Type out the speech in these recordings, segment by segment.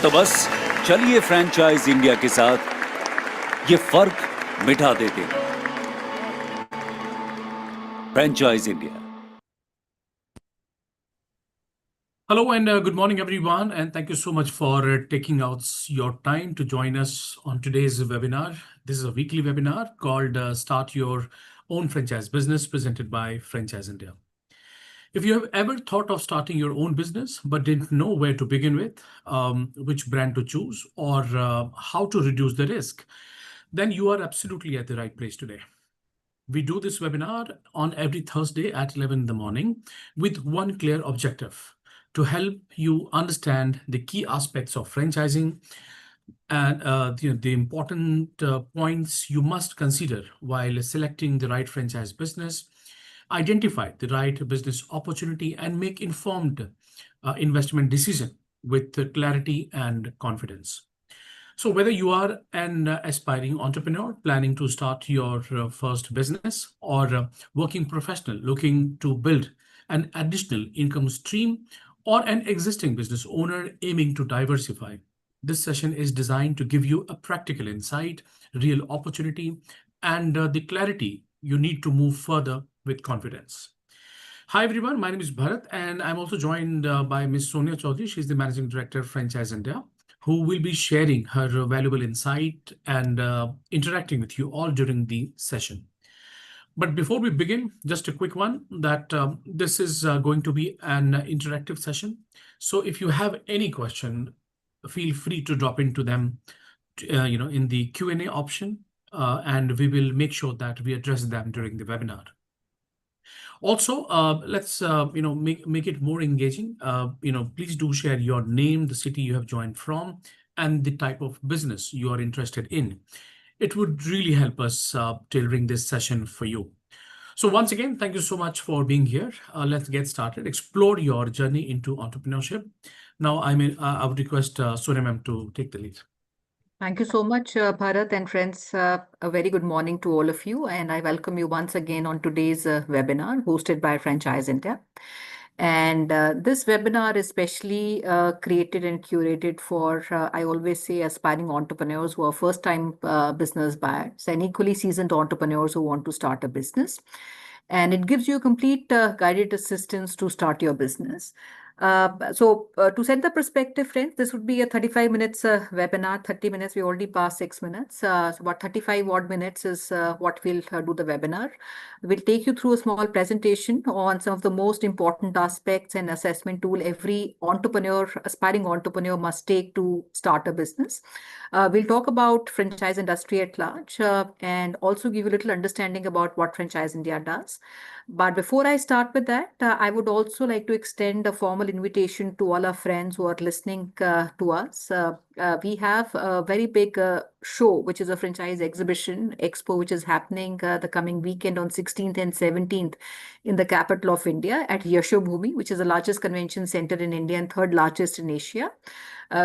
तो बस चलिए फ्रेंचाइज इंडिया के साथ ये फर्क मिटा देते हैं। Franchise India. Hello and good morning, everyone, and thank you so much for taking out your time to join us on today's webinar. This is a weekly webinar called Start Your Own Franchise Business, presented by Franchise India. If you have ever thought of starting your own business but didn't know where to begin with, which brand to choose, or how to reduce the risk, then you are absolutely at the right place today. We do this webinar on every Thursday at 11 in the morning with one clear objective: to help you understand the key aspects of franchising and the important points you must consider while selecting the right franchise business, identify the right business opportunity, and make informed investment decision with clarity and confidence. So whether you are an aspiring entrepreneur planning to start your first business, or a working professional looking to build an additional income stream, or an existing business owner aiming to diversify, this session is designed to give you a practical insight, real opportunity, and the clarity you need to move further with confidence. Hi everyone, my name is Bharat, and I'm also joined by Ms. Sonia Chaudhary. She's the Managing Director of Franchise India, who will be sharing her valuable insight and interacting with you all during the session. But before we begin, just a quick one that this is going to be an interactive session. So if you have any question, feel free to drop into them, in the Q&A option, and we will make sure that we address them during the webinar. Also, let's make it more engaging. Please do share your name, the city you have joined from, and the type of business you are interested in. It would really help us tailoring this session for you. So once again, thank you so much for being here. Let's get started. Explore your journey into entrepreneurship. Now, I would request Sonia ma'am to take the lead. Thank you so much, Bharat and friends. A very good morning to all of you, and I welcome you once again on today's webinar hosted by Franchise India. And this webinar is specially created and curated for, I always say, aspiring entrepreneurs who are first-time business buyers and equally seasoned entrepreneurs who want to start a business. And it gives you complete guided assistance to start your business. So to set the perspective, friends, this would be a 35 minutes webinar. 30 minutes, we already passed 6 minutes. So about 35 odd minutes is what we'll do the webinar. We'll take you through a small presentation on some of the most important aspects and assessment tool every entrepreneur, aspiring entrepreneur must take to start a business. We'll talk about franchise industry at large and also give you a little understanding about what Franchise India does. But before I start with that, I would also like to extend a formal invitation to all our friends who are listening to us. We have a very big show, which is a franchise exhibition expo, which is happening the coming weekend on 16th and 17th in the capital of India at Yashobhoomi, which is the largest convention center in India and third largest in Asia.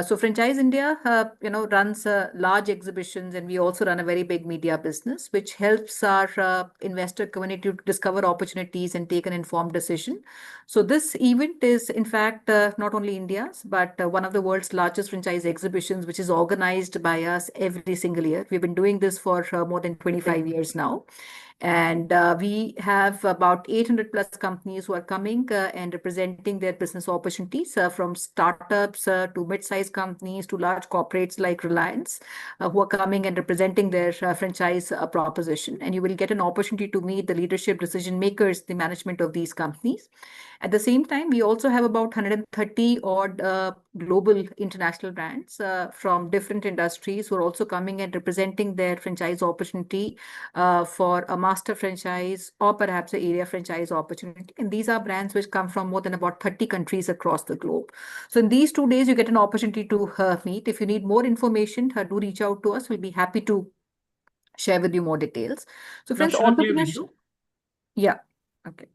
So Franchise India, runs large exhibitions, and we also run a very big media business, which helps our investor community to discover opportunities and take an informed decision. So this event is, in fact, not only India's, but one of the world's largest franchise exhibitions, which is organized by us every single year. We've been doing this for more than 25 years now. And we have about 800 plus companies who are coming and representing their business opportunities from startups to mid-sized companies to large corporates like Reliance who are coming and representing their franchise proposition. And you will get an opportunity to meet the leadership decision makers, the management of these companies. At the same time, we also have about 130 odd global international brands from different industries who are also coming and representing their franchise opportunity for a master franchise or perhaps an area franchise opportunity. And these are brands which come from more than about 30 countries across the globe. So in these 2 days, you get an opportunity to meet. If you need more information, do reach out to us. We'll be happy to share with you more details. So friends, entrepreneurship. Yeah. Okay.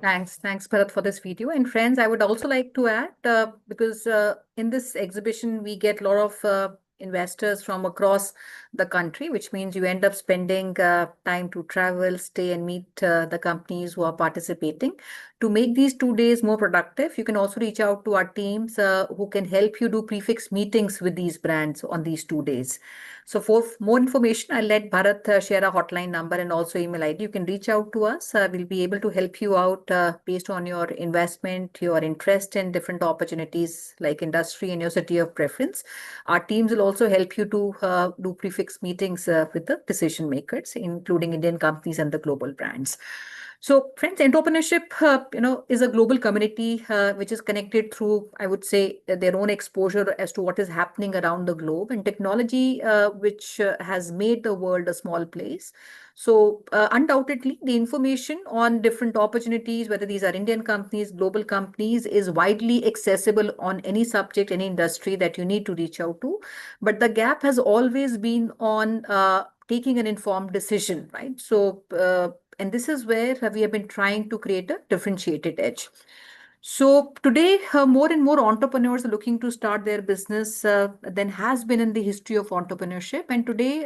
Thanks, Bharat, for this video. And friends, I would also like to add, because in this exhibition, we get a lot of investors from across the country, which means you end up spending time to travel, stay, and meet the companies who are participating. To make these 2 days more productive, you can also reach out to our teams who can help you do prefix meetings with these brands on these 2 days. So for more information, I'll let Bharat share a hotline number and also email ID. You can reach out to us. We'll be able to help you out based on your investment, your interest in different opportunities like industry and your city of preference. Our teams will also help you to do prefix meetings with the decision makers, including Indian companies and the global brands. So, friends, entrepreneurship, is a global community which is connected through, I would say, their own exposure as to what is happening around the globe, and technology, which has made the world a small place. So, undoubtedly, the information on different opportunities, whether these are Indian companies, global companies, is widely accessible on any subject, any industry that you need to reach out to. But the gap has always been on taking an informed decision, right? So, and this is where we have been trying to create a differentiated edge. So today, more and more entrepreneurs are looking to start their business than has been in the history of entrepreneurship. And today,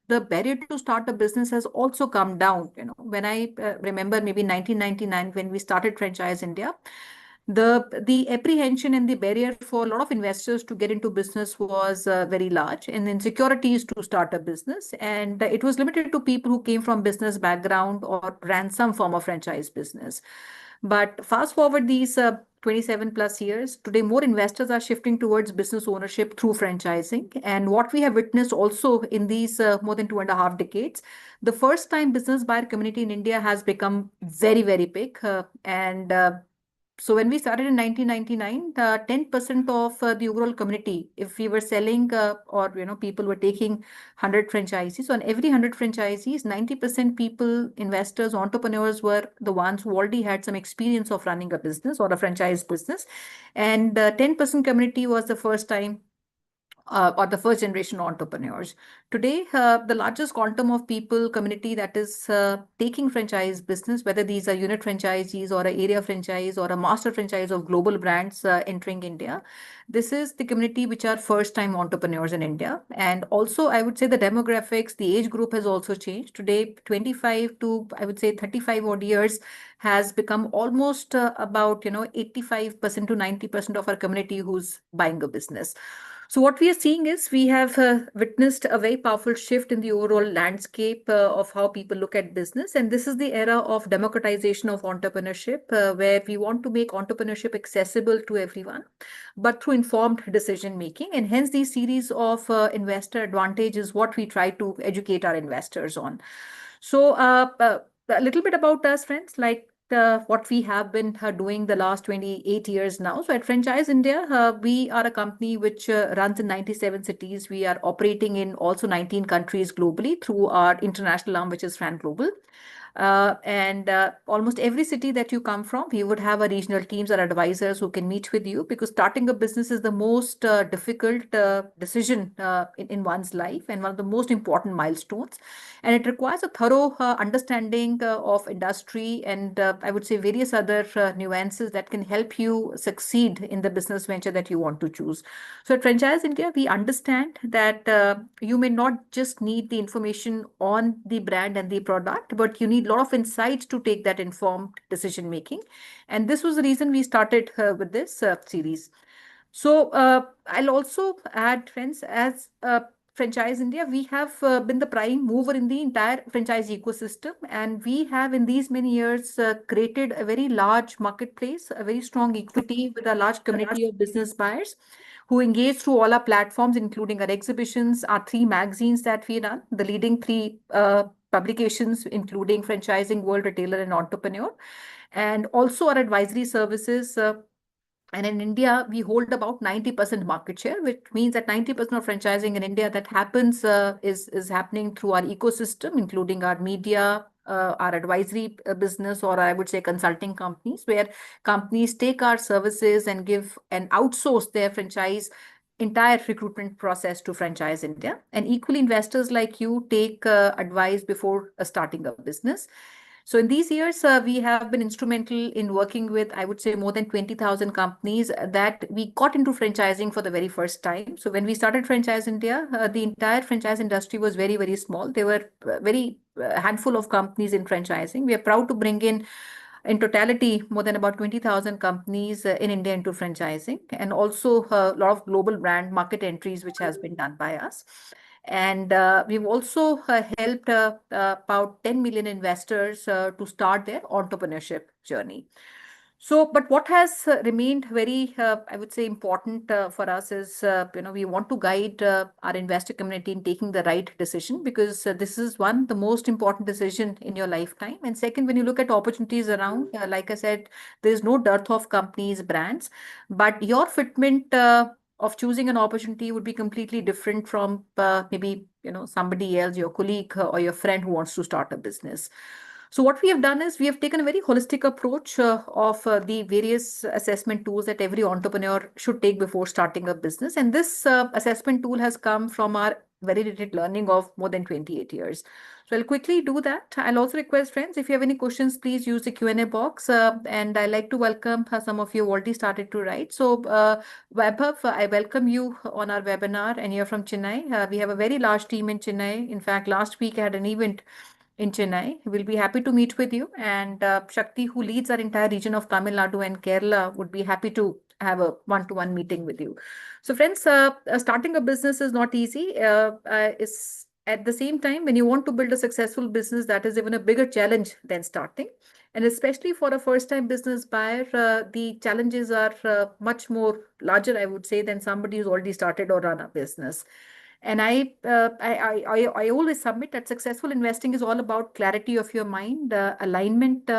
the barrier to start a business has also come down. When I remember maybe 1999 when we started Franchise India, the apprehension and the barrier for a lot of investors to get into business was very large, and insecurities to start a business, and it was limited to people who came from business background or ran some form of franchise business. But fast forward these 27 plus years, today more investors are shifting towards business ownership through franchising. And what we have witnessed also in these more than 2.5 decades, the first time business buyer community in India has become very, very big. And So when we started in 1999, 10% of the overall community, if we were selling or people were taking 100 franchisees, on every 100 franchisees, 90% people, investors, entrepreneurs were the ones who already had some experience of running a business or a franchise business. And 10% community was the first time or the first generation entrepreneurs. Today, the largest quantum of people community that is taking franchise business, whether these are unit franchisees or an area franchise or a master franchise of global brands entering India, this is the community which are first time entrepreneurs in India. And also, I would say the demographics, the age group has also changed. Today, 25 to I would say 35 odd years has become almost about 85% to 90% of our community who's buying a business. So what we are seeing is we have witnessed a very powerful shift in the overall landscape of how people look at business. And this is the era of democratization of entrepreneurship, where we want to make entrepreneurship accessible to everyone, but through informed decision making. And hence these series of investor advantage is what we try to educate our investors on. So a little bit about us, friends, like what we have been doing the last 28 years now. So at Franchise India, we are a company which runs in 97 cities. We are operating in also 19 countries globally through our international arm, which is Fran Global. And almost every city that you come from, we would have a regional teams or advisors who can meet with you, because starting a business is the most difficult decision in one's life and one of the most important milestones. And it requires a thorough understanding of industry and I would say various other nuances that can help you succeed in the business venture that you want to choose. So at Franchise India, we understand that you may not just need the information on the brand and the product, but you need a lot of insights to take that informed decision making. And this was the reason we started with this series. So I'll also add, friends, as Franchise India, we have been the prime mover in the entire franchise ecosystem, and we have in these many years created a very large marketplace, a very strong equity with a large community of business buyers who engage through all our platforms, including our exhibitions, our 3 magazines that we run, the leading 3 publications, including Franchising World, Retailer, and Entrepreneur, and also our advisory services. And in India, we hold about 90% market share, which means that 90% of franchising in India that happens is happening through our ecosystem, including our media, our advisory business, or I would say consulting companies, where companies take our services and give and outsource their franchise entire recruitment process to Franchise India. And equally, investors like you take advice before starting a business. So in these years, we have been instrumental in working with, I would say, more than 20,000 companies that we got into franchising for the very first time. So when we started Franchise India, the entire franchise industry was very, very small. There were very handful of companies in franchising. We are proud to bring in totality more than about 20,000 companies in India into franchising, and also a lot of global brand market entries, which has been done by us. And we've also helped about 10 million investors to start their entrepreneurship journey. So, but what has remained very, I would say, important for us is, we want to guide our investor community in taking the right decision, because this is one, the most important decision in your lifetime. And second, when you look at opportunities around, like I said, there is no dearth of companies, brands, but your fitment of choosing an opportunity would be completely different from maybe, somebody else, your colleague or your friend who wants to start a business. So what we have done is we have taken a very holistic approach of the various assessment tools that every entrepreneur should take before starting a business. And this assessment tool has come from our validated learning of more than 28 years. So I'll quickly do that. I'll also request friends, if you have any questions, please use the Q&A box. And I'd like to welcome some of you who already started to write. So Vaibhav, I welcome you on our webinar, and you're from Chennai. We have a very large team in Chennai. In fact, last week I had an event in Chennai. We'll be happy to meet with you. And Shakti, who leads our entire region of Tamil Nadu and Kerala, would be happy to have a one-to-one meeting with you. So friends, starting a business is not easy. It's at the same time, when you want to build a successful business, that is even a bigger challenge than starting. And especially for a first-time business buyer, the challenges are much more larger, I would say, than somebody who's already started or run a business. And I always submit that successful investing is all about clarity of your mind, alignment,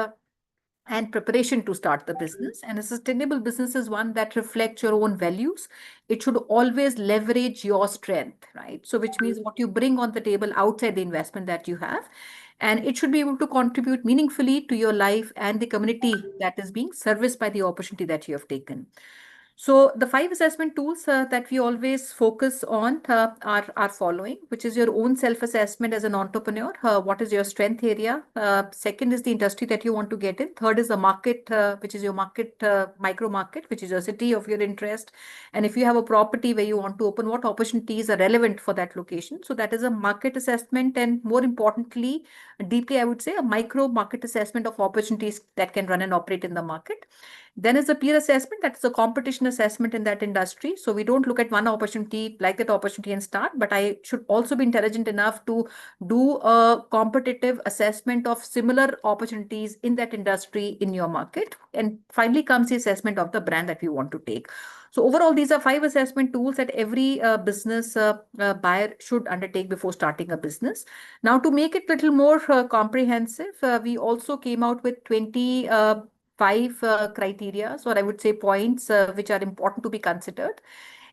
and preparation to start the business. And a sustainable business is one that reflects your own values. It should always leverage your strength, right? So, which means what you bring on the table outside the investment that you have. And it should be able to contribute meaningfully to your life and the community that is being serviced by the opportunity that you have taken. So the five assessment tools that we always focus on are following, which is your own self-assessment as an entrepreneur. What is your strength area? Second is the industry that you want to get in. Third is the market, which is your market, micro market, which is your city of your interest. And if you have a property where you want to open, what opportunities are relevant for that location? So that is a market assessment, and more importantly, deeply, I would say, a micro market assessment of opportunities that can run and operate in the market. Then is a peer assessment, that's a competition assessment in that industry. So we don't look at one opportunity, like that opportunity and start, but I should also be intelligent enough to do a competitive assessment of similar opportunities in that industry in your market. And finally comes the assessment of the brand that we want to take. So overall, these are five assessment tools that every business buyer should undertake before starting a business. Now, to make it a little more comprehensive, we also came out with 20 five criteria, or I would say points, which are important to be considered.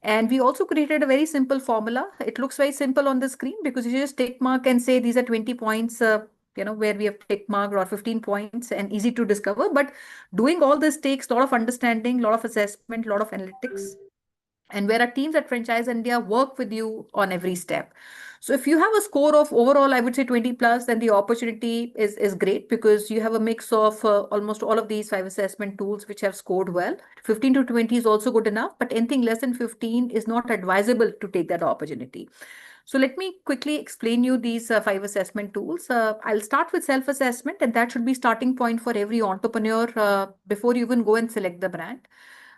And we also created a very simple formula. It looks very simple on the screen because you just tick mark and say these are 20 points, where we have tick marked, or 15 points, and easy to discover. But doing all this takes a lot of understanding, a lot of assessment, a lot of analytics, and where our teams at Franchise India work with you on every step. So if you have a score of overall, I would say 20 plus, then the opportunity is great, because you have a mix of almost all of these five assessment tools which have scored well. 15 to 20 is also good enough, but anything less than 15 is not advisable to take that opportunity. So let me quickly explain you these five assessment tools. I'll start with self-assessment, and that should be starting point for every entrepreneur before you even go and select the brand.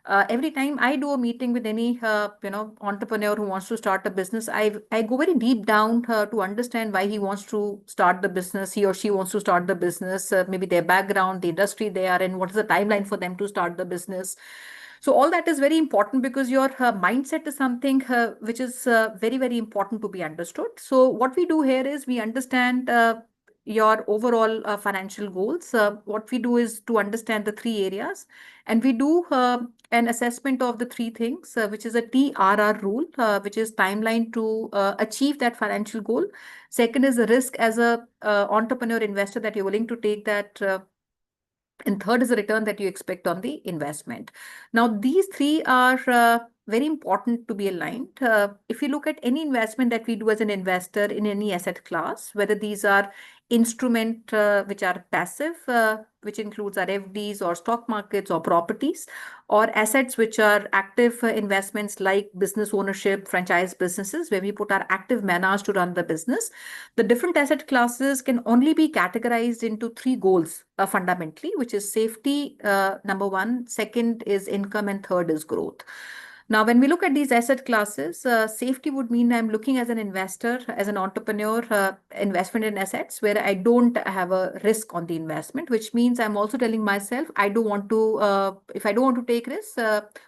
Every time I do a meeting with any entrepreneur who wants to start a business, I go very deep down to understand why he wants to start the business, he or she wants to start the business, maybe their background, the industry they are in, what is the timeline for them to start the business. So all that is very important, because your mindset is something which is very, very important to be understood. So what we do here is we understand your overall financial goals. What we do is to understand the three areas, and we do an assessment of the three things, which is a TRR rule, which is timeline to achieve that financial goal. Second is the risk as a entrepreneur investor that you're willing to take that. And third is the return that you expect on the investment. Now, these three are very important to be aligned. If you look at any investment that we do as an investor in any asset class, whether these are instrument which are passive, which includes our FDs or stock markets or properties, or assets which are active investments like business ownership, franchise businesses, where we put our active man hours to run the business. The different asset classes can only be categorized into three goals fundamentally, which is safety, number one, second is income, and third is growth. Now, when we look at these asset classes, safety would mean I'm looking as an investor, as an entrepreneur, investment in assets where I don't have a risk on the investment, which means I'm also telling myself I don't want to, if I don't want to take risks,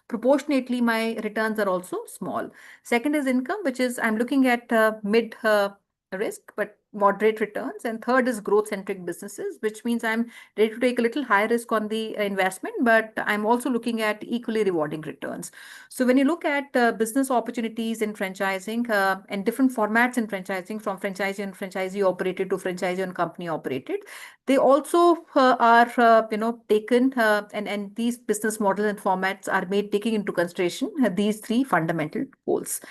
proportionately my returns are also small. Second is income, which is I'm looking at mid risk but moderate returns. And third is growth centric businesses, which means I'm ready to take a little high risk on the investment, but I'm also looking at equally rewarding returns. So when you look at business opportunities in franchising and different formats in franchising, from franchisee and franchisee operated to franchisee and company operated, they also are taken and these business models and formats are made taking into consideration these three fundamental goals.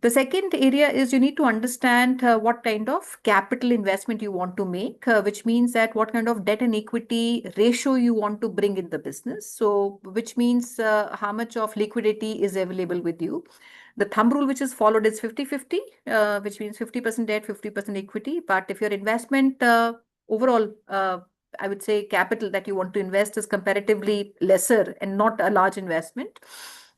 The second area is you need to understand what kind of capital investment you want to make, which means that what kind of debt and equity ratio you want to bring in the business. So, which means how much of liquidity is available with you. The thumb rule which is followed is 50-50, which means 50% debt, 50% equity. But if your investment overall, I would say capital that you want to invest is comparatively lesser and not a large investment,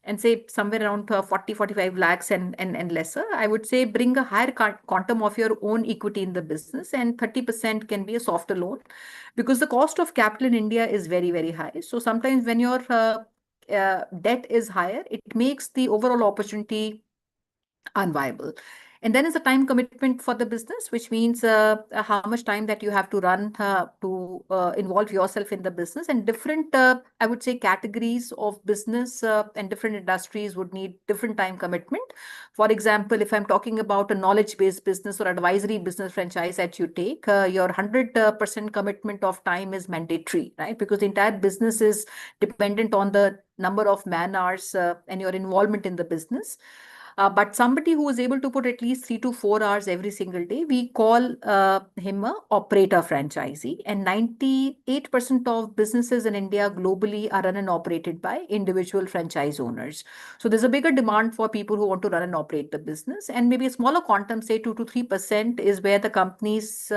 and say somewhere around 40-45 lakhs and lesser, I would say bring a higher quantum of your own equity in the business, and 30% can be a softer loan, because the cost of capital in India is very, very high. So sometimes when your debt is higher, it makes the overall opportunity unviable. And then is the time commitment for the business, which means how much time that you have to run to involve yourself in the business. And different, I would say, categories of business and different industries would need different time commitment. For example, if I'm talking about a knowledge-based business or advisory business franchise that you take, your 100% commitment of time is mandatory, right? Because the entire business is dependent on the number of man hours and your involvement in the business. But somebody who is able to put at least 3 to 4 hours every single day, we call him a operator franchisee. And 98% of businesses in India globally are run and operated by individual franchise owners. So there's a bigger demand for people who want to run and operate the business. And maybe a smaller quantum, say 2 to 3%, is where the companies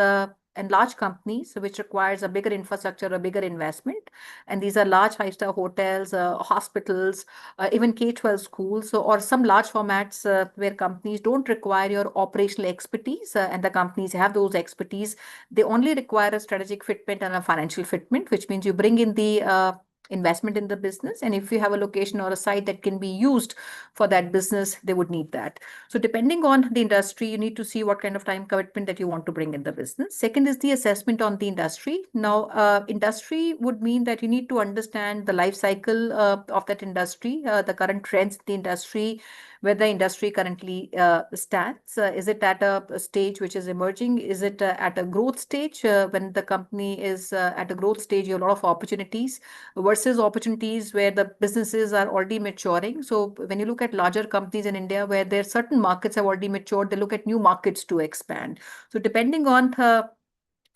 and large companies, which requires a bigger infrastructure, a bigger investment. And these are large five-star hotels, hospitals, even K-12 schools, or some large formats where companies don't require your operational expertise and the companies have those expertise. They only require a strategic fitment and a financial fitment, which means you bring in the investment in the business. And if you have a location or a site that can be used for that business, they would need that. So depending on the industry, you need to see what kind of time commitment that you want to bring in the business. Second is the assessment on the industry. Now, industry would mean that you need to understand the life cycle of that industry, the current trends in the industry, where the industry currently stands. Is it at a stage which is emerging? Is it at a growth stage? When the company is at a growth stage, you have a lot of opportunities versus opportunities where the businesses are already maturing. So when you look at larger companies in India where there are certain markets have already matured, they look at new markets to expand. So depending on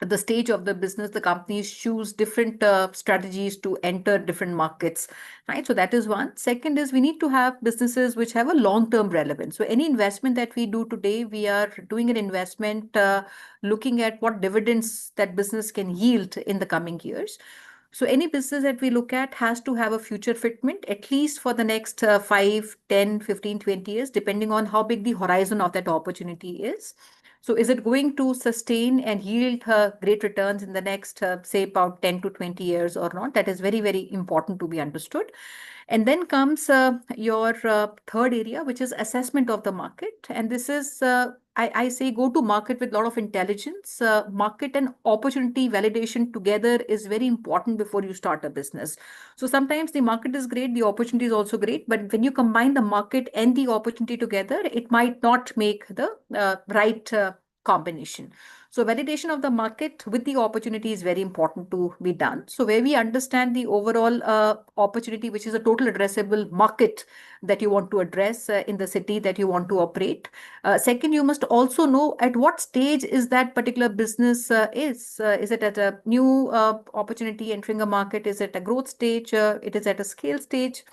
the stage of the business, the companies choose different strategies to enter different markets, right? So that is one. Second is we need to have businesses which have a long-term relevance. So any investment that we do today, we are doing an investment looking at what dividends that business can yield in the coming years. So any business that we look at has to have a future fitment, at least for the next 5, 10, 15, 20 years, depending on how big the horizon of that opportunity is. So is it going to sustain and yield great returns in the next, say, about 10 to 20 years or not? That is very, very important to be understood. And then comes your third area, which is assessment of the market. And this is, I say, go to market with a lot of intelligence. Market and opportunity validation together is very important before you start a business. So sometimes the market is great, the opportunity is also great, but when you combine the market and the opportunity together, it might not make the right combination. So validation of the market with the opportunity is very important to be done. So where we understand the overall opportunity, which is a total addressable market that you want to address in the city that you want to operate. Second, you must also know at what stage is that particular business is. Is it at a new opportunity entering a market? Is it a growth stage? It is at a scale stage?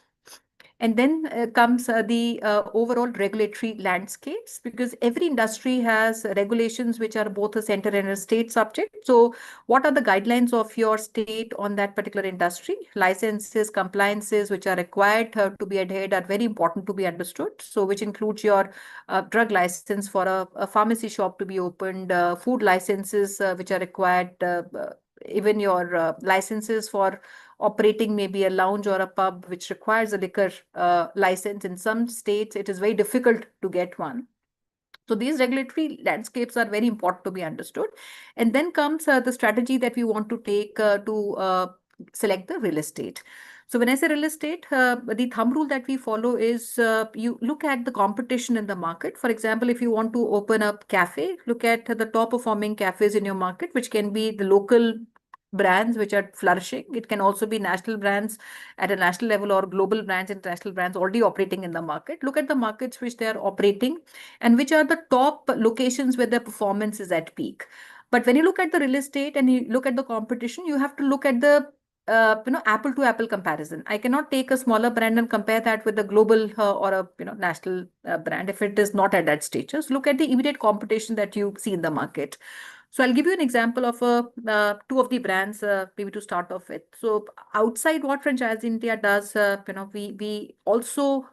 And then comes the overall regulatory landscapes, because every industry has regulations which are both a center and a state subject. So what are the guidelines of your state on that particular industry? Licenses, compliances which are required to be adhered are very important to be understood. So which includes your drug license for a pharmacy shop to be opened, food licenses which are required, even your licenses for operating maybe a lounge or a pub which requires a liquor license. In some states, it is very difficult to get one. So these regulatory landscapes are very important to be understood. And then comes the strategy that we want to take to select the real estate. So when I say real estate, the thumb rule that we follow is you look at the competition in the market. For example, if you want to open up cafe, look at the top performing cafes in your market, which can be the local brands which are flourishing. It can also be national brands at a national level or global brands, international brands already operating in the market. Look at the markets which they are operating and which are the top locations where their performance is at peak. But when you look at the real estate and you look at the competition, you have to look at the apple to apple comparison. I cannot take a smaller brand and compare that with a global or a national brand if it is not at that stature. So look at the immediate competition that you see in the market. So I'll give you an example of two of the brands, maybe to start off with. So outside what Franchise India does, we also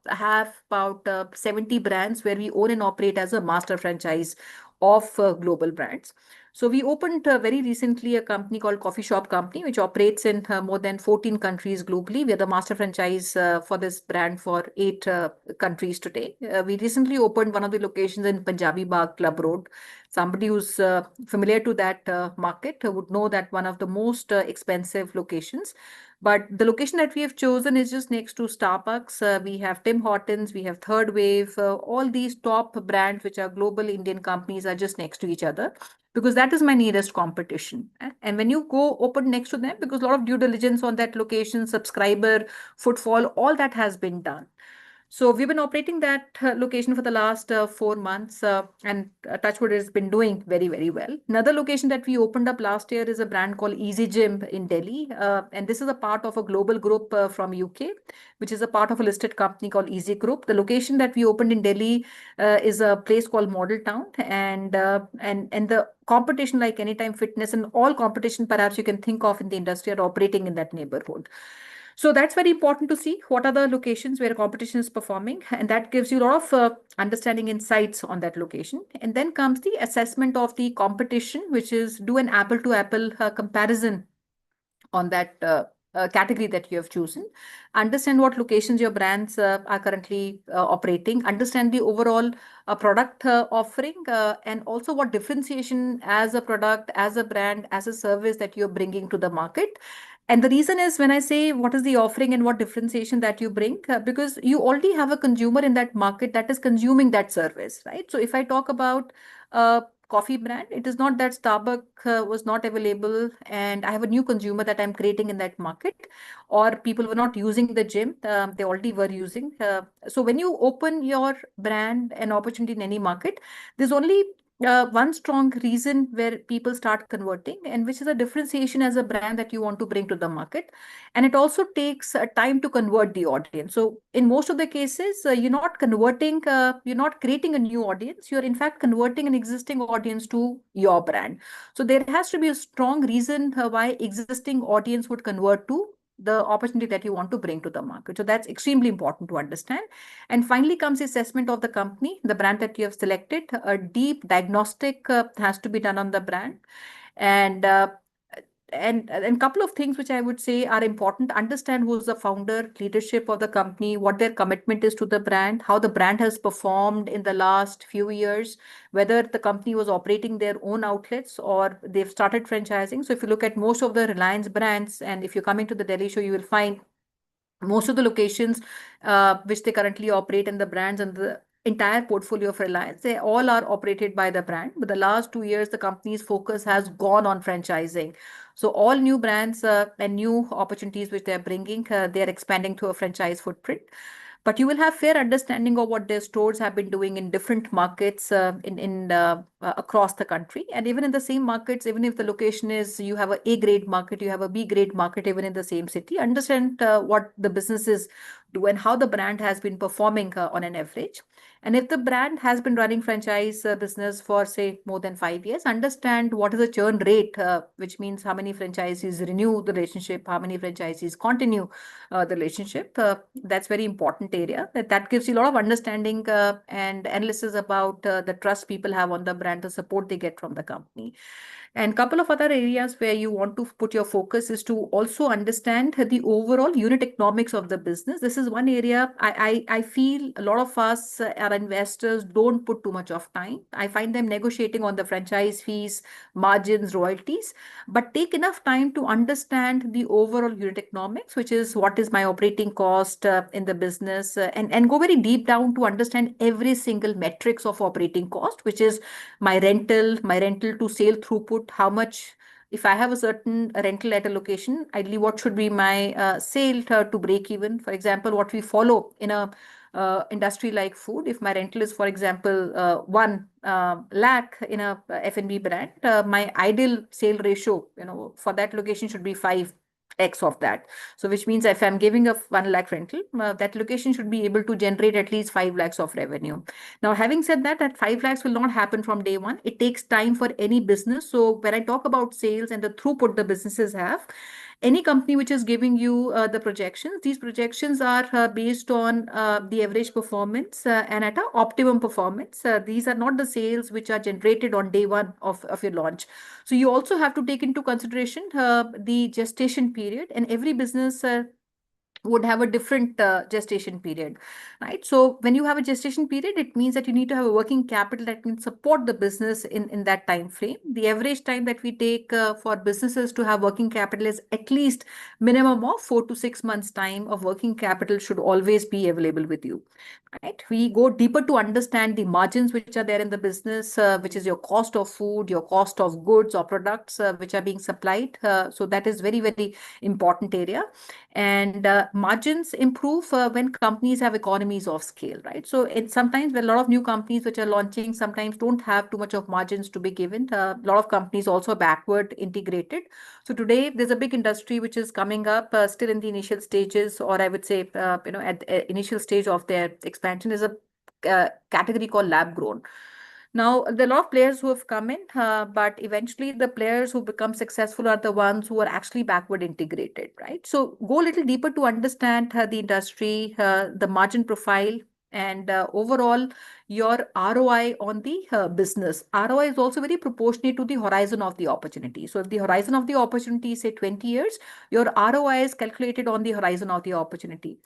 have about 70 brands where we own and operate as a master franchise of global brands. So we opened very recently a company called Coffee Shop Company, which operates in more than 14 countries globally. We are the master franchise for this brand for 8 countries today. We recently opened one of the locations in Punjabi Bagh Club Road. Somebody who's familiar to that market would know that one of the most expensive locations. But the location that we have chosen is just next to Starbucks. We have Tim Hortons, we have Third Wave, all these top brands, which are global Indian companies, are just next to each other, because that is my nearest competition. And when you go open next to them, because a lot of due diligence on that location, subscriber, footfall, all that has been done. So we've been operating that location for the last 4 months, and Touchwood has been doing very, very well. Another location that we opened up last year is a brand called Easy Gym in Delhi. And this is a part of a global group from UK, which is a part of a listed company called Easy Group. The location that we opened in Delhi is a place called Model Town. And the competition, like Anytime Fitness and all competition perhaps you can think of in the industry, are operating in that neighborhood. So that's very important to see what are the locations where competition is performing, and that gives you a lot of understanding insights on that location. And then comes the assessment of the competition, which is do an apple to apple comparison on that category that you have chosen. Understand what locations your brands are currently operating. Understand the overall product offering, and also what differentiation as a product, as a brand, as a service that you're bringing to the market. And the reason is, when I say what is the offering and what differentiation that you bring, because you already have a consumer in that market that is consuming that service, right? So if I talk about coffee brand, it is not that Starbucks was not available and I have a new consumer that I'm creating in that market, or people were not using the gym, they already were using. So when you open your brand and opportunity in any market, there's only one strong reason where people start converting, and which is a differentiation as a brand that you want to bring to the market. And it also takes time to convert the audience. So in most of the cases, you're not converting, you're not creating a new audience. You're in fact converting an existing audience to your brand. So there has to be a strong reason why existing audience would convert to the opportunity that you want to bring to the market. So that's extremely important to understand. And finally comes the assessment of the company, the brand that you have selected. A deep diagnostic has to be done on the brand. And and couple of things which I would say are important. Understand who's the founder, leadership of the company, what their commitment is to the brand, how the brand has performed in the last few years, whether the company was operating their own outlets or they've started franchising. So if you look at most of the Reliance brands, and if you're coming to the Delhi show, you will find most of the locations which they currently operate, and the brands and the entire portfolio of Reliance. They all are operated by the brand. But the last 2 years, the company's focus has gone on franchising. So all new brands and new opportunities which they're bringing, they're expanding to a franchise footprint. But you will have fair understanding of what their stores have been doing in different markets in across the country, and even in the same markets, even if the location is you have a grade market, you have a B grade market, even in the same city, understand what the businesses do and how the brand has been performing on an average. And if the brand has been running franchise business for, say, more than 5 years, understand what is the churn rate, which means how many franchisees renew the relationship, how many franchisees continue the relationship. That's very important area. That gives you a lot of understanding and analysis about the trust people have on the brand, the support they get from the company. And couple of other areas where you want to put your focus is to also understand the overall unit economics of the business. This is one area I feel a lot of us, our investors, don't put too much of time. I find them negotiating on the franchise fees, margins, royalties, but take enough time to understand the overall unit economics, which is what is my operating cost in the business, and go very deep down to understand every single metrics of operating cost, which is my rental to sale throughput, how much, if I have a certain rental at a location, ideally what should be my sale to break even. For example, what we follow in a industry like food, if my rental is, for example, 1 lakh in a F&B brand, my ideal sale ratio, for that location should be 5x of that. So which means if I'm giving a 1 lakh rental, that location should be able to generate at least 5 lakhs of revenue. Now, having said that, that 5 lakhs will not happen from day one. It takes time for any business. So when I talk about sales and the throughput the businesses have, any company which is giving you the projections, these projections are based on the average performance and at an optimum performance. These are not the sales which are generated on day one of your launch. So you also have to take into consideration the gestation period, and every business would have a different gestation period, right? So when you have a gestation period, it means that you need to have a working capital that can support the business in that time frame. The average time that we take for businesses to have working capital is at least minimum of 4 to 6 months time of working capital should always be available with you, right? We go deeper to understand the margins which are there in the business, which is your cost of food, your cost of goods or products which are being supplied. So that is very, very important area. And margins improve when companies have economies of scale, right? So it's sometimes a lot of new companies which are launching sometimes don't have too much of margins to be given. A lot of companies also backward integrated. So today there's a big industry which is coming up still in the initial stages, or I would say, at the initial stage of their expansion, is a category called lab grown. Now, there are a lot of players who have come in, but eventually the players who become successful are the ones who are actually backward integrated, right? So go a little deeper to understand the industry, the margin profile, and overall your ROI on the business. ROI is also very proportionate to the horizon of the opportunity. So if the horizon of the opportunity is, say, 20 years, your ROI is calculated on the horizon of the opportunity.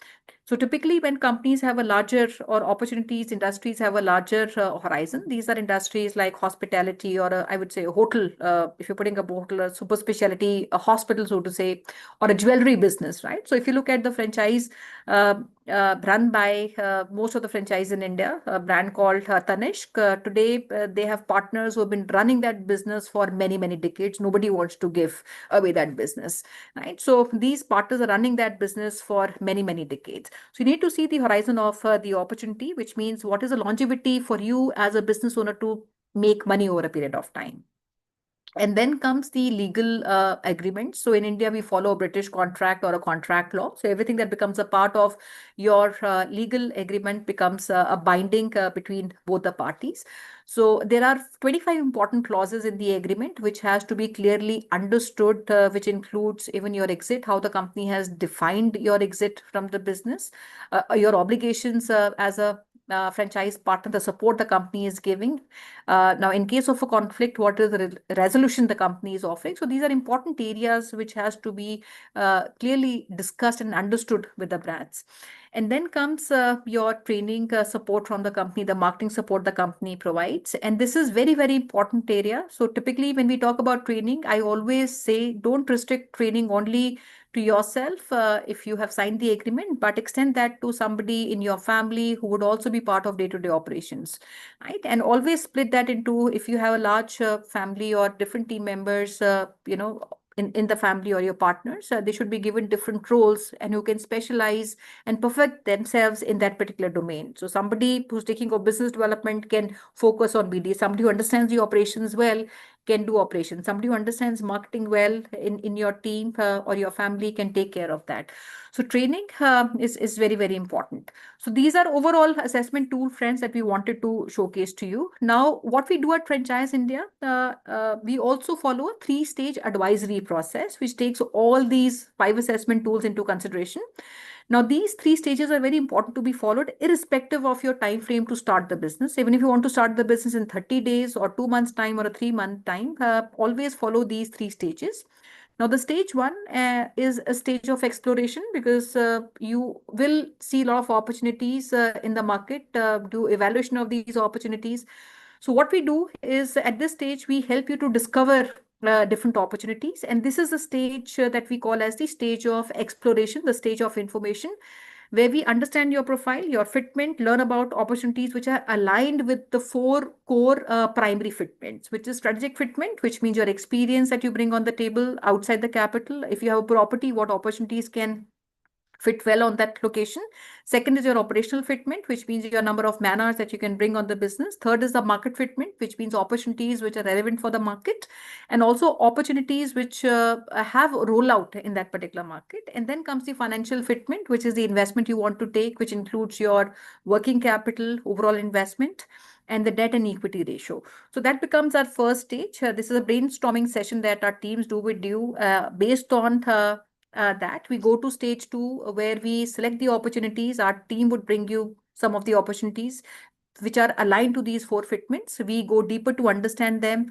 So typically when companies have a larger, or opportunities, industries have a larger horizon, these are industries like hospitality, or I would say a hotel, if you're putting a hotel, a super specialty, a hospital, so to say, or a jewelry business, right? So if you look at the franchise run by most of the franchise in India, a brand called Tanishq, today they have partners who have been running that business for many, many decades. Nobody wants to give away that business, right? So these partners are running that business for many, many decades. So you need to see the horizon of the opportunity, which means what is the longevity for you as a business owner to make money over a period of time. And then comes the legal agreement. So in India, we follow a British contract or a contract law. So everything that becomes a part of your legal agreement becomes a binding between both the parties. So there are 25 important clauses in the agreement, which has to be clearly understood, which includes even your exit, how the company has defined your exit from the business, your obligations as a franchise partner, the support the company is giving. Now, in case of a conflict, what is the resolution the company is offering? So these are important areas which has to be clearly discussed and understood with the brands. And then comes your training support from the company, the marketing support the company provides. And this is very, very important area. So typically when we talk about training, I always say don't restrict training only to yourself if you have signed the agreement, but extend that to somebody in your family who would also be part of day-to-day operations, right? And always split that into, if you have a large family or different team members, in the family or your partners, they should be given different roles and who can specialize and perfect themselves in that particular domain. So somebody who's taking up business development can focus on BD. Somebody who understands the operations well can do operations. Somebody who understands marketing well in your team or your family can take care of that. So training is very, very important. So these are overall assessment tool, friends, that we wanted to showcase to you. Now, what we do at Franchise India, we also follow a three-stage advisory process, which takes all these 5 assessment tools into consideration. Now, these 3 stages are very important to be followed, irrespective of your time frame to start the business. Even if you want to start the business in 30 days or 2 months time or a 3-month time, always follow these 3 stages. Now, the stage 1 is a stage of exploration, because you will see a lot of opportunities in the market, do evaluation of these opportunities. So what we do is, at this stage, we help you to discover different opportunities. And this is a stage that we call as the stage of exploration, the stage of information, where we understand your profile, your fitment, learn about opportunities which are aligned with the 4 core primary fitments, which is strategic fitment, which means your experience that you bring on the table outside the capital. If you have a property, what opportunities can fit well on that location. Second is your operational fitment, which means your number of man hours that you can bring on the business. Third is the market fitment, which means opportunities which are relevant for the market, and also opportunities which have rollout in that particular market. And then comes the financial fitment, which is the investment you want to take, which includes your working capital, overall investment, and the debt and equity ratio. So that becomes our first stage. This is a brainstorming session that our teams do with you based on that. We go to stage 2, where we select the opportunities. Our team would bring you some of the opportunities which are aligned to these 4 fitments. We go deeper to understand them,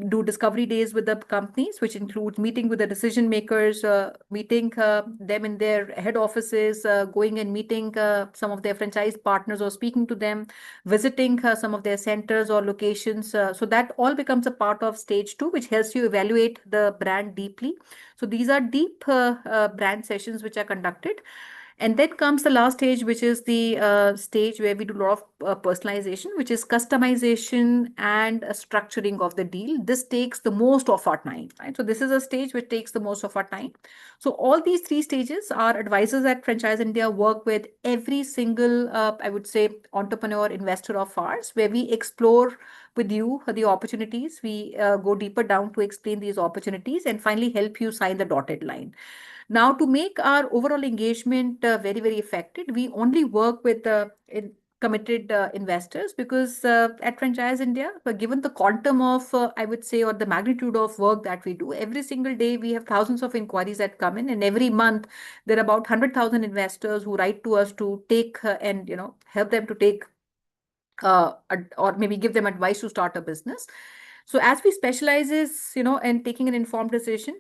do discovery days with the companies, which includes meeting with the decision makers, meeting them in their head offices, going and meeting some of their franchise partners or speaking to them, visiting some of their centers or locations. So that all becomes a part of stage 2, which helps you evaluate the brand deeply. So these are deep brand sessions which are conducted. And then comes the last stage, which is the stage where we do a lot of personalization, which is customization and structuring of the deal. This takes the most of our time, right? So this is a stage which takes the most of our time. So all these 3 stages, our advisors at Franchise India work with every single, I would say, entrepreneur, investor of ours, where we explore with you the opportunities. We go deeper down to explain these opportunities and finally help you sign the dotted line. Now, to make our overall engagement very, very effective, we only work with committed investors, because at Franchise India, given the quantum of, I would say, or the magnitude of work that we do, every single day we have thousands of inquiries that come in, and every month there are about 100,000 investors who write to us to take and help them to take or maybe give them advice to start a business. So as we specializes, in taking an informed decision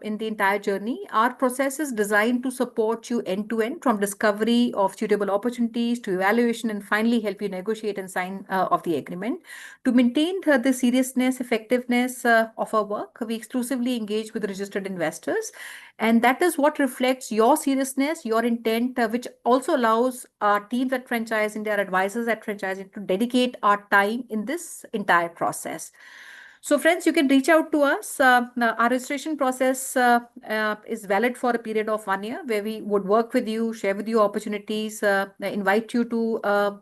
in the entire journey, our process is designed to support you end to end, from discovery of suitable opportunities to evaluation, and finally help you negotiate and sign of the agreement. To maintain the seriousness, effectiveness of our work, we exclusively engage with registered investors. And that is what reflects your seriousness, your intent, which also allows our teams at Franchise India, our advisors at Franchise India, to dedicate our time in this entire process. So friends, you can reach out to us. Our registration process is valid for a period of 1 year, where we would work with you, share with you opportunities, invite you to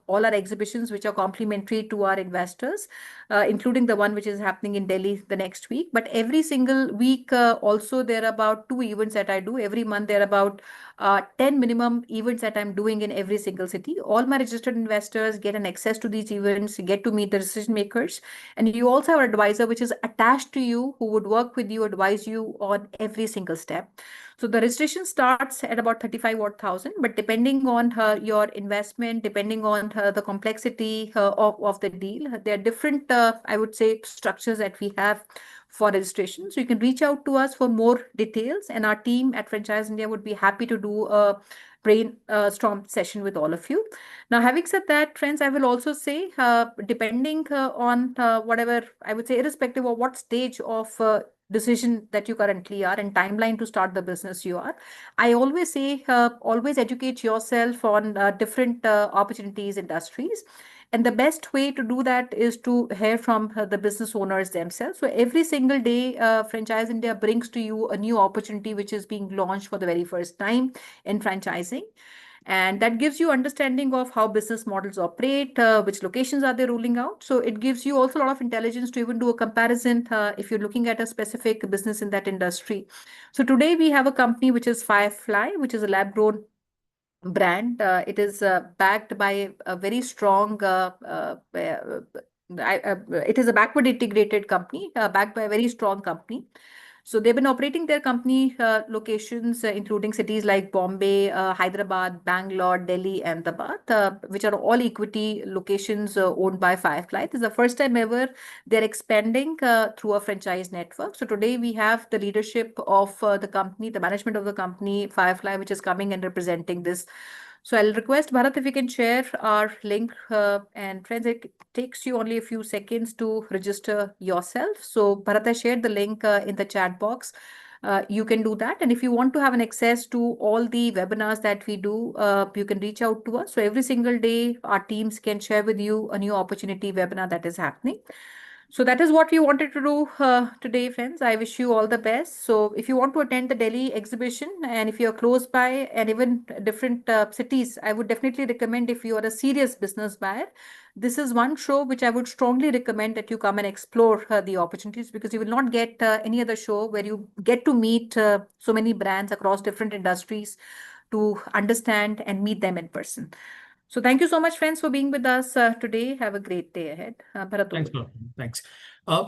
all our exhibitions, which are complimentary to our investors, including the one which is happening in Delhi the next week. But every single week, also, there are about 2 events that I do. Every month, there are about 10 minimum events that I'm doing in every single city. All my registered investors get an access to these events, get to meet the decision makers. And you also have an advisor which is attached to you, who would work with you, advise you on every single step. So the registration starts at about 35,000, but depending on your investment, depending on the complexity of the deal, there are different, I would say, structures that we have for registration. So you can reach out to us for more details, and our team at Franchise India would be happy to do a brainstorm session with all of you. Now, having said that, friends, I will also say, depending on whatever, I would say, irrespective of what stage of decision that you currently are and timeline to start the business you are, I always say, always educate yourself on different opportunities, industries. And the best way to do that is to hear from the business owners themselves. So every single day, Franchise India brings to you a new opportunity which is being launched for the very first time in franchising. And that gives you understanding of how business models operate, which locations are they rolling out. So it gives you also a lot of intelligence to even do a comparison if you're looking at a specific business in that industry. So today we have a company which is FIHL, which is a lab-grown brand. It is backed by a very strong, it is a backward integrated company, backed by a very strong company. So they've been operating their company locations, including cities like Bombay, Hyderabad, Bangalore, Delhi, Ahmedabad, which are all equity locations owned by Firefly. This is the first time ever they're expanding through a franchise network. So today we have the leadership of the company, the management of the company, Firefly, which is coming and representing this. So I'll request Bharat if you can share our link, and friends, it takes you only a few seconds to register yourself. So Bharat, I shared the link in the chat box. You can do that. And if you want to have an access to all the webinars that we do, you can reach out to us. So every single day, our teams can share with you a new opportunity webinar that is happening. So that is what we wanted to do today, friends. I wish you all the best. So if you want to attend the Delhi exhibition, and if you're close by and even different cities, I would definitely recommend, if you are a serious business buyer, this is one show which I would strongly recommend that you come and explore the opportunities, because you will not get any other show where you get to meet so many brands across different industries to understand and meet them in person. So thank you so much, friends, for being with us today. Have a great day ahead. Bharat, over Thanks, to you. Gautam. Thanks.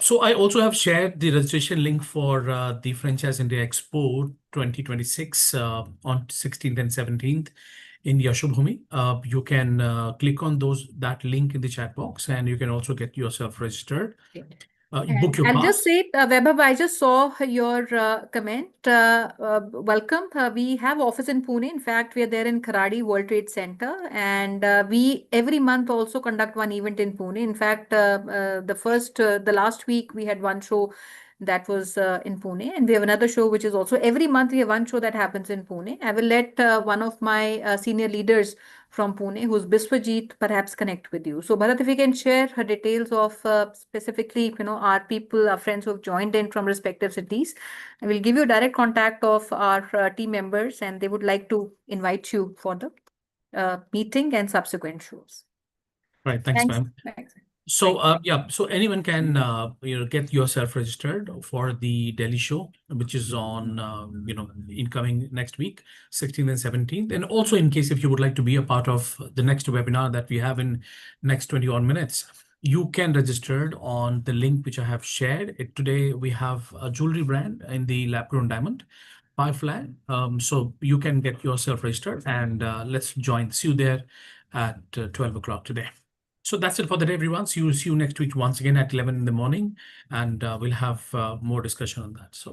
So I also have shared the registration link for the Franchise India Expo 2026 on 16th and 17th in Yashobhumi. You can click on that link in the chat box, and you can also get yourself registered. You book your I'll pass. just say, Vaibhav, I just saw your comment. Welcome. We have office in Pune. In fact, we are there in Kharadi World Trade Center, and we every month also conduct one event in Pune. In fact, the last week we had one show that was in Pune, and we have another show which is also every month we have one show that happens in Pune. I will let one of my senior leaders from Pune, who's Biswajit, perhaps connect with you. So Bharat, if you can share her details of specifically, our people, our friends who have joined in from respective cities, I will give you a direct contact of our team members, and they would like to invite you for the meeting and subsequent shows. Right. Thanks, Thanks. ma'am. Thanks. So so anyone can get yourself registered for the Delhi show, which is on incoming next week, 16th and 17th. And also, in case if you would like to be a part of the next webinar that we have in next 20 odd minutes, you can register on the link which I have shared. Today we have a jewelry brand in the lab-grown diamond, Firefly. So you can get yourself registered, and let's see you there at 12 o'clock today. So that's it for the day, everyone. See you next week once again at 11 in the morning, and we'll have more discussion on that. So